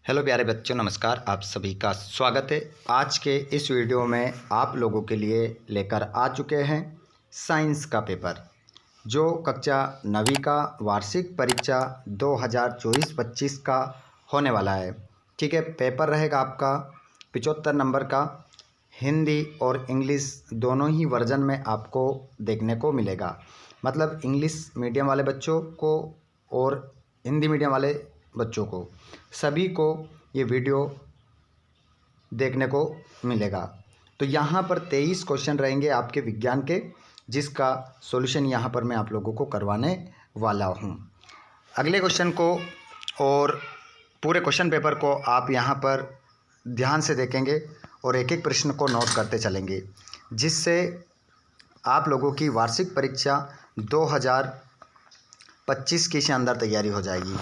Hello प्यारे बच्चों, नमस्कार। आप सभी का स्वागत है। आज के इस वीडियो में आप लोगों के लिए लेकर आ चुके हैं साइंस का पेपर, जो कक्षा 9वीं का वार्षिक परीक्षा 2024-25 का होने वाला है। ठीक है, पेपर रहेगा आपका 75 नंबर का। हिंदी और इंग्लिश दोनों ही वर्जन में आपको देखने को मिलेगा। मतलब इंग्लिश मीडियम वाले बच्चों को और हिंदी मीडियम वाले बच्चों को, सभी को ये वीडियो देखने को मिलेगा। तो यहाँ पर 23 क्वेश्चन रहेंगे आपके विज्ञान के, जिसका सॉल्यूशन यहाँ पर मैं आप लोगों को करवाने वाला हूँ। अगले क्वेश्चन को और पूरे क्वेश्चन पेपर को आप यहाँ पर ध्यान से देखेंगे और एक एक प्रश्न को नोट करते चलेंगे, जिससे आप लोगों की वार्षिक परीक्षा 2025 की अंदर तैयारी हो जाएगी।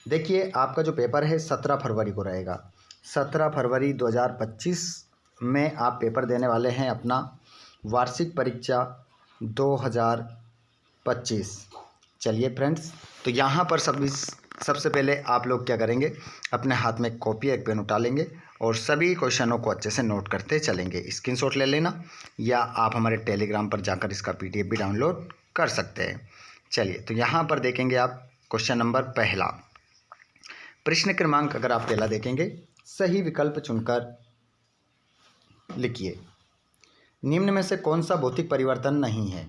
देखिए, आपका जो पेपर है 17 फरवरी को रहेगा। 17 फरवरी 2025 में आप पेपर देने वाले हैं अपना वार्षिक परीक्षा 2025। चलिए फ्रेंड्स, तो यहाँ पर सबसे पहले आप लोग क्या करेंगे, अपने हाथ में कॉपी एक पेन उठा लेंगे और सभी क्वेश्चनों को अच्छे से नोट करते चलेंगे। स्क्रीनशॉट ले लेना, या आप हमारे टेलीग्राम पर जाकर इसका PDF भी डाउनलोड कर सकते हैं। चलिए, तो यहाँ पर देखेंगे आप क्वेश्चन नंबर पहला। प्रश्न क्रमांक अगर आप पहला देखेंगे, सही विकल्प चुनकर लिखिए। निम्न में से कौन सा भौतिक परिवर्तन नहीं है?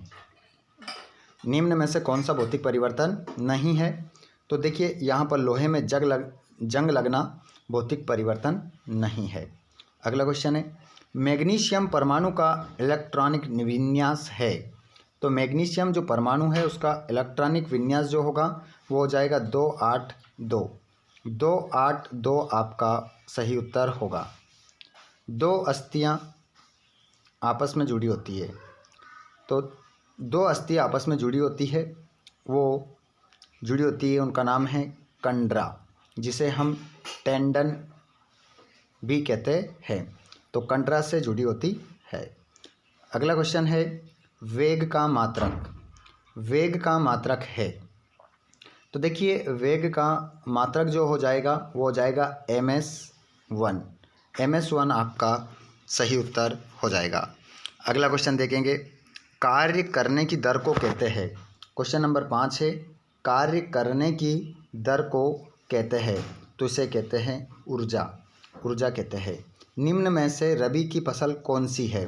निम्न में से कौन सा भौतिक परिवर्तन नहीं है? तो देखिए, यहाँ पर लोहे में जंग लगना भौतिक परिवर्तन नहीं है। अगला क्वेश्चन है, मैग्नीशियम परमाणु का इलेक्ट्रॉनिक विन्यास है। तो मैग्नीशियम जो परमाणु है उसका इलेक्ट्रॉनिक विन्यास जो होगा वो हो जाएगा 282। 282 आपका सही उत्तर होगा। दो अस्थियां आपस में जुड़ी होती है, तो दो अस्थियां आपस में जुड़ी होती है, वो जुड़ी होती है, उनका नाम है कंडरा, जिसे हम टेंडन भी कहते हैं। तो कंडरा से जुड़ी होती है। अगला क्वेश्चन है, वेग का मात्रक। वेग का मात्रक है, तो देखिए वेग का मात्रक जो हो जाएगा वो हो जाएगा ms1। ms1 आपका सही उत्तर हो जाएगा। अगला क्वेश्चन देखेंगे, कार्य करने की दर को कहते हैं। क्वेश्चन नंबर 5 है, कार्य करने की दर को कहते हैं, तो इसे कहते हैं ऊर्जा। ऊर्जा कहते हैं। निम्न में से रबी की फसल कौन सी है?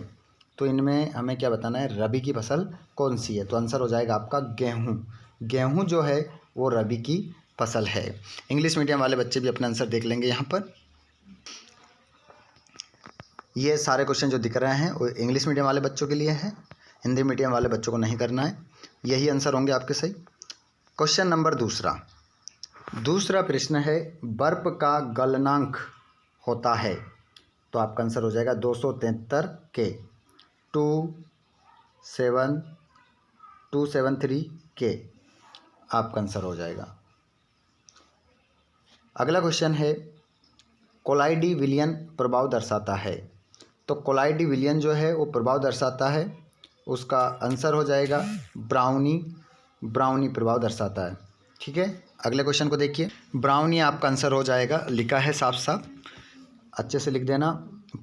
तो इनमें हमें क्या बताना है, रबी की फसल कौन सी है? तो आंसर हो जाएगा आपका गेहूँ। गेहूँ जो है वो रबी की फसल है। इंग्लिश मीडियम वाले बच्चे भी अपना आंसर देख लेंगे। यहाँ पर ये सारे क्वेश्चन जो दिख रहे हैं वो इंग्लिश मीडियम वाले बच्चों के लिए है, हिंदी मीडियम वाले बच्चों को नहीं करना है। यही आंसर होंगे आपके सही। क्वेश्चन नंबर दूसरा प्रश्न है, बर्फ का गलनांक होता है। तो आपका आंसर हो जाएगा 273 के 273 के आपका आंसर हो जाएगा। अगला क्वेश्चन है, कोलाइडी विलियन प्रभाव दर्शाता है। तो कोलाइडी विलियन जो है वो प्रभाव दर्शाता है, उसका आंसर हो जाएगा ब्राउनी प्रभाव दर्शाता है। ठीक है, अगले क्वेश्चन को देखिए। ब्राउनी आपका आंसर हो जाएगा, लिखा है साफ साफ, अच्छे से लिख देना।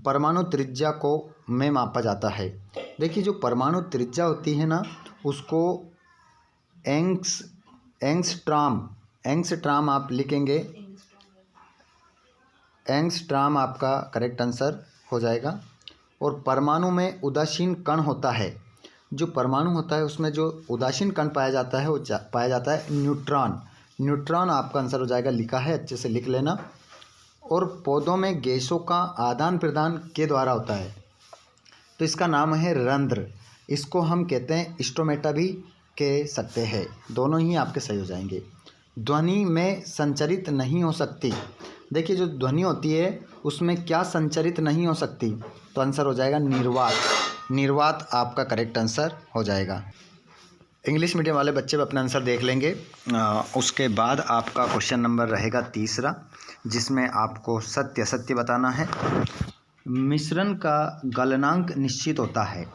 परमाणु त्रिज्या को में मापा जाता है। देखिए, जो परमाणु त्रिज्या होती है ना, उसको एंगस्ट्राम आप लिखेंगे। एंगस्ट्राम आपका करेक्ट आंसर हो जाएगा। और परमाणु में उदासीन कण होता है। जो परमाणु होता है उसमें जो उदासीन कण पाया जाता है वो पाया जाता है न्यूट्रॉन। न्यूट्रॉन आपका आंसर हो जाएगा, लिखा है, अच्छे से लिख लेना। और पौधों में गैसों का आदान प्रदान के द्वारा होता है, तो इसका नाम है रंध्र। इसको हम कहते हैं स्टोमेटा भी कह सकते हैं। दोनों ही आपके सही हो जाएंगे। ध्वनि में संचरित नहीं हो सकती। देखिए, जो ध्वनि होती है उसमें क्या संचरित नहीं हो सकती? तो आंसर हो जाएगा निर्वात। निर्वात आपका करेक्ट आंसर हो जाएगा। इंग्लिश मीडियम वाले बच्चे भी अपना आंसर देख लेंगे। उसके बाद आपका क्वेश्चन नंबर रहेगा तीसरा, जिसमें आपको सत्य असत्य बताना है। मिश्रण का गलनांक निश्चित होता है।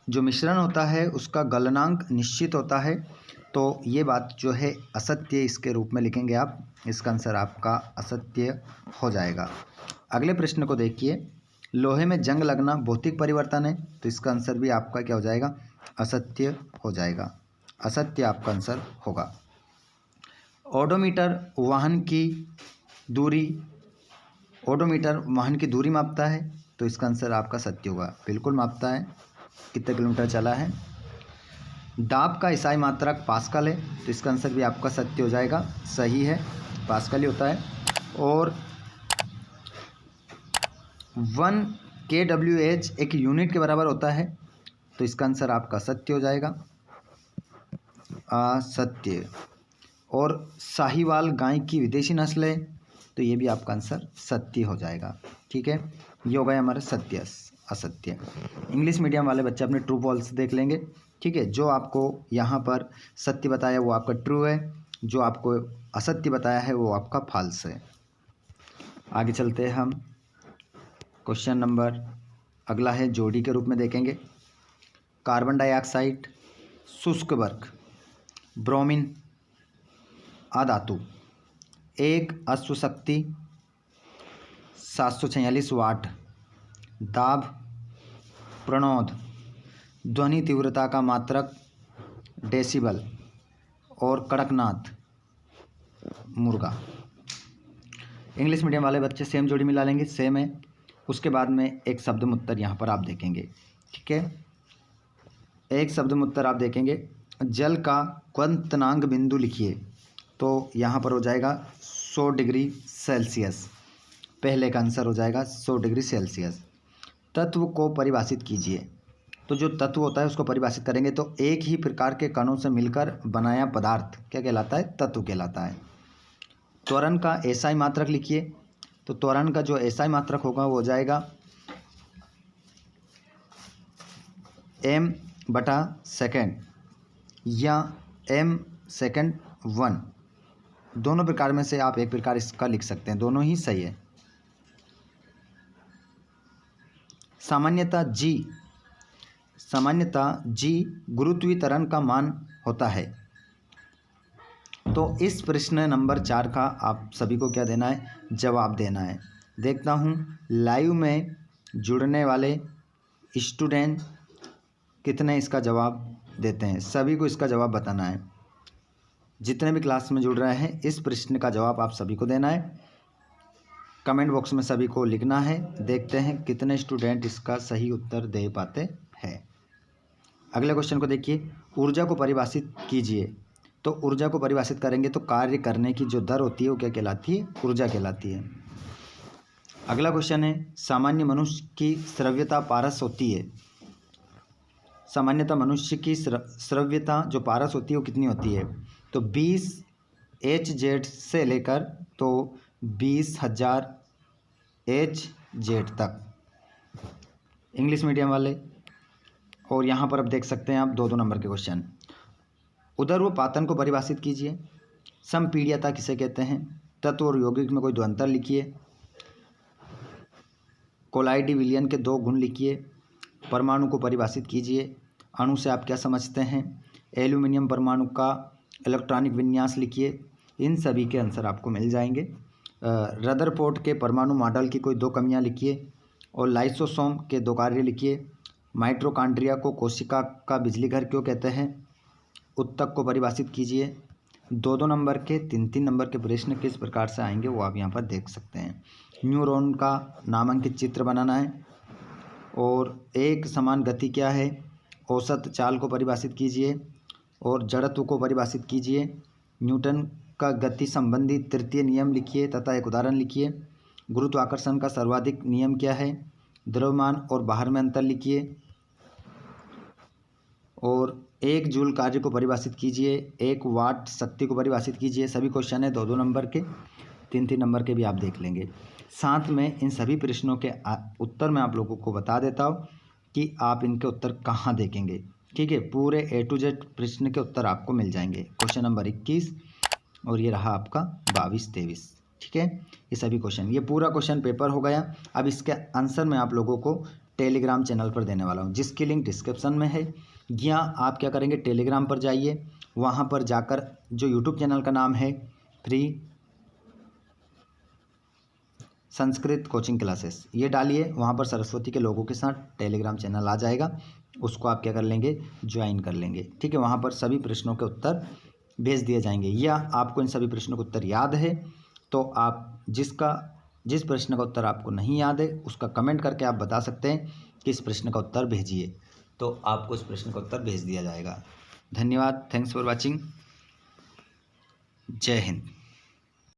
जो मिश्रण होता है उसका गलनांक निश्चित होता है। तो ये बात जो है असत्य इसके रूप में लिखेंगे आप। इसका आंसर आपका असत्य हो जाएगा। अगले प्रश्न को देखिए, लोहे में जंग लगना भौतिक परिवर्तन है, तो इसका आंसर भी आपका क्या हो जाएगा, असत्य हो जाएगा। असत्य आपका आंसर होगा। ओडोमीटर वाहन की दूरी मापता है, तो इसका आंसर आपका सत्य होगा। बिल्कुल मापता है, कितने किलोमीटर चला है। दाब का ईसाई मात्रक पास्कल है, तो इसका आंसर भी आपका सत्य हो जाएगा। सही है, पास्कल ही होता है। और 1 kWh एक यूनिट के बराबर होता है, तो इसका आंसर आपका सत्य हो जाएगा। असत्य। और साहिवाल गाय की विदेशी नस्ल है, तो ये भी आपका आंसर सत्य हो जाएगा। ठीक है, ये हो गया हमारा सत्य असत्य। इंग्लिश मीडियम वाले बच्चे अपने ट्रू फॉल्स देख लेंगे। ठीक है, जो आपको यहाँ पर सत्य बताया वो आपका ट्रू है, जो आपको असत्य बताया है वो आपका फॉल्स है। आगे चलते हैं हम। क्वेश्चन नंबर अगला है, जोड़ी के रूप में देखेंगे। कार्बन डाइऑक्साइड, शुष्क बर्फ, ब्रोमीन अधातु, एक अश्व शक्ति 746 वाट, दाब प्रणोद, ध्वनि तीव्रता का मात्रक डेसिबल, और कड़कनाथ मुर्गा। इंग्लिश मीडियम वाले बच्चे सेम जोड़ी मिला लेंगे, सेम है। उसके बाद में एक शब्दमुत्तर यहाँ पर आप देखेंगे। ठीक है, एक शब्दमुत्तर आप देखेंगे, जल का क्वथनांक बिंदु लिखिए, तो यहाँ पर हो जाएगा 100 डिग्री सेल्सियस। पहले का आंसर हो जाएगा 100 डिग्री सेल्सियस। तत्व को परिभाषित कीजिए, तो जो तत्व होता है उसको परिभाषित करेंगे, तो एक ही प्रकार के कणों से मिलकर बनाया पदार्थ क्या कहलाता है, तत्व कहलाता है। त्वरण का एसआई मात्रक लिखिए, तो त्वरण का जो एसआई मात्रक होगा वो हो जाएगा m/सेकेंड या m/1। दोनों प्रकार में से आप एक प्रकार इसका लिख सकते हैं, दोनों ही सही है। सामान्यतः g गुरुत्वीय त्वरण का मान होता है। तो इस प्रश्न नंबर 4 का आप सभी को क्या देना है, जवाब देना है। देखता हूँ लाइव में जुड़ने वाले स्टूडेंट कितने इसका जवाब देते हैं। सभी को इसका जवाब बताना है। जितने भी क्लास में जुड़ रहे हैं, इस प्रश्न का जवाब आप सभी को देना है। कमेंट बॉक्स में सभी को लिखना है। देखते हैं कितने स्टूडेंट इसका सही उत्तर दे पाते हैं। अगले क्वेश्चन को देखिए, ऊर्जा को परिभाषित कीजिए। तो ऊर्जा को परिभाषित करेंगे तो कार्य करने की जो दर होती है वो क्या कहलाती है, ऊर्जा कहलाती है। अगला क्वेश्चन है, सामान्य मनुष्य की श्रव्यता पारस होती है। सामान्यतः मनुष्य की श्रव्यता जो पारस होती है वो कितनी होती है, तो 20 Hz से लेकर तो 20,000 Hz तक। इंग्लिश मीडियम वाले, और यहाँ पर अब देख सकते हैं आप 2-2 नंबर के क्वेश्चन। उदर्वपातन को परिभाषित कीजिए। संपीड्यता किसे कहते हैं, तत्व और यौगिक में कोई द्वंद्व लिखिए। कोलाइडी विलियन के 2 गुण लिखिए। परमाणु को परिभाषित कीजिए। अणु से आप क्या समझते हैं। एल्यूमिनियम परमाणु का इलेक्ट्रॉनिक विन्यास लिखिए। इन सभी के आंसर आपको मिल जाएंगे। रदरफोर्ड के परमाणु मॉडल की कोई 2 कमियां लिखिए, और लाइसोसोम के 2 कार्य लिखिए। माइटोकॉन्ड्रिया को कोशिका का बिजली घर क्यों कहते हैं। उत्तक को परिभाषित कीजिए। 2-2 नंबर के 3-3 नंबर के प्रश्न किस प्रकार से आएंगे वो आप यहाँ पर देख सकते हैं। न्यूरॉन का नामांकित चित्र बनाना है, और एक समान गति क्या है। औसत चाल को परिभाषित कीजिए, और जड़त्व को परिभाषित कीजिए। न्यूटन का गति संबंधी तृतीय नियम लिखिए तथा एक उदाहरण लिखिए। गुरुत्वाकर्षण का सर्वाधिक नियम क्या है। द्रव्यमान और बाहर में अंतर लिखिए, और 1 जूल कार्य को परिभाषित कीजिए। 1 वाट शक्ति को परिभाषित कीजिए। सभी क्वेश्चन है 2-2 नंबर के, 3-3 नंबर के भी आप देख लेंगे। साथ में इन सभी प्रश्नों के उत्तर मैं आप लोगों को बता देता हूँ कि आप इनके उत्तर कहाँ देखेंगे। ठीक है, पूरे A to Z प्रश्न के उत्तर आपको मिल जाएंगे। क्वेश्चन नंबर 21, और ये रहा आपका 22-23। ठीक है, ये सभी क्वेश्चन, ये पूरा क्वेश्चन पेपर हो गया। अब इसके आंसर मैं आप लोगों को टेलीग्राम चैनल पर देने वाला हूँ, जिसकी लिंक डिस्क्रिप्शन में है। या आप क्या करेंगे, टेलीग्राम पर जाइए वहाँ पर जाकर जो यूट्यूब चैनल का नाम है फ्री संस्कृत कोचिंग क्लासेस, ये डालिए। वहाँ पर सरस्वती के लोगों के साथ टेलीग्राम चैनल आ जाएगा, उसको आप क्या कर लेंगे, ज्वाइन कर लेंगे। ठीक है, वहाँ पर सभी प्रश्नों के उत्तर भेज दिए जाएंगे। या आपको इन सभी प्रश्नों के उत्तर याद है तो आप जिस प्रश्न का उत्तर आपको नहीं याद है उसका कमेंट करके आप बता सकते हैं कि इस प्रश्न का उत्तर भेजिए, तो आपको इस प्रश्न का उत्तर भेज दिया जाएगा। धन्यवाद। Thanks for watching. जय हिंद।